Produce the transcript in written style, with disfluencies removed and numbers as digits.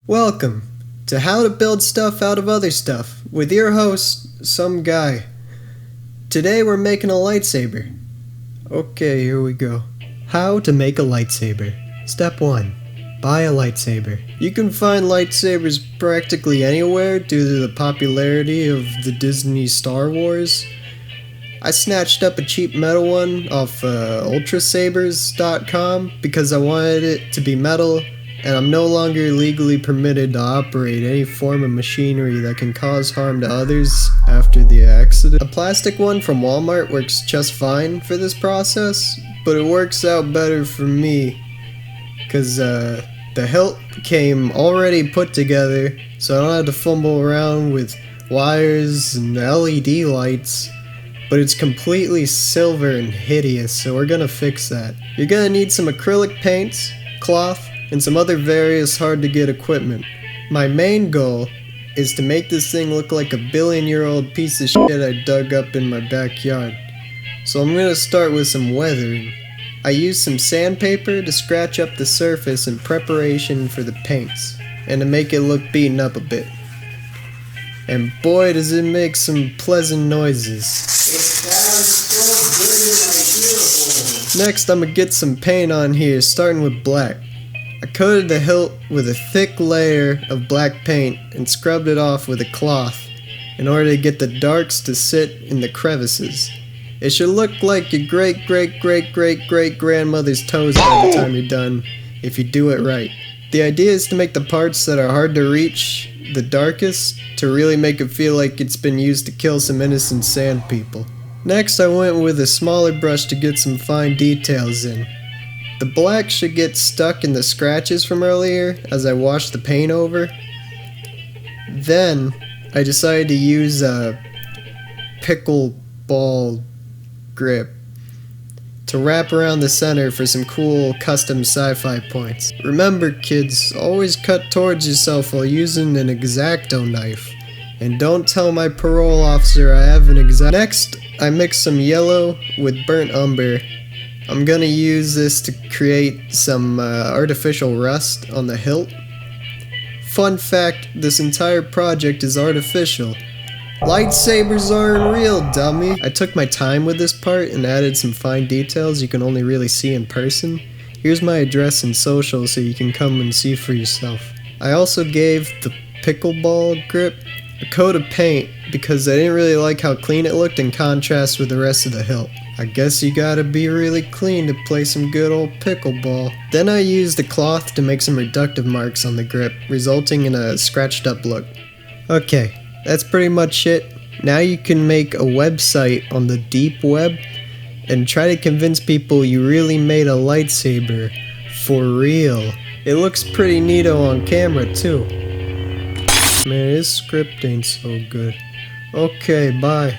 Welcome to How to Build Stuff Out of Other Stuff with your host, some guy. Today we're making a lightsaber. Okay, here we go. How to make a lightsaber. Step 1. Buy a lightsaber. You can find lightsabers practically anywhere due to the popularity of the Disney Star Wars. I snatched up a cheap metal one off ultrasabers.com because I wanted it to be metal, and I'm no longer legally permitted to operate any form of machinery that can cause harm to others after the accident. A plastic one from Walmart works just fine for this process, but it works out better for me because the hilt came already put together, so I don't have to fumble around with wires and LED lights. But it's completely silver and hideous, so we're gonna fix that. You're gonna need some acrylic paints, cloth, and some other various hard-to-get equipment. My main goal is to make this thing look like a billion-year-old piece of shit I dug up in my backyard. So I'm gonna start with some weathering. I used some sandpaper to scratch up the surface in preparation for the paints, and to make it look beaten up a bit. And boy, does it make some pleasant noises. Next, I'm gonna get some paint on here, starting with black. I coated the hilt with a thick layer of black paint and scrubbed it off with a cloth in order to get the darks to sit in the crevices. It should look like your great-great-great-great-great-grandmother's toes by the time you're done, if you do it right. The idea is to make the parts that are hard to reach the darkest, to really make it feel like it's been used to kill some innocent sand people. Next, I went with a smaller brush to get some fine details in. The black should get stuck in the scratches from earlier as I washed the paint over. Then, I decided to use a pickleball grip to wrap around the center for some cool custom sci-fi points. Remember kids, always cut towards yourself while using an X-Acto knife. And don't tell my parole officer I have an X-Acto. Next, I mixed some yellow with burnt umber. I'm gonna use this to create some artificial rust on the hilt. Fun fact, this entire project is artificial. Lightsabers aren't real, dummy! I took my time with this part and added some fine details you can only really see in person. Here's my address and social so you can come and see for yourself. I also gave the pickleball grip a coat of paint because I didn't really like how clean it looked in contrast with the rest of the hilt. I guess you gotta be really clean to play some good old pickleball. Then I used a cloth to make some reductive marks on the grip, resulting in a scratched up look. Okay. That's pretty much it. Now you can make a website on the deep web and try to convince people you really made a lightsaber for real. It looks pretty neato on camera too. Man, this script ain't so good. Okay, bye.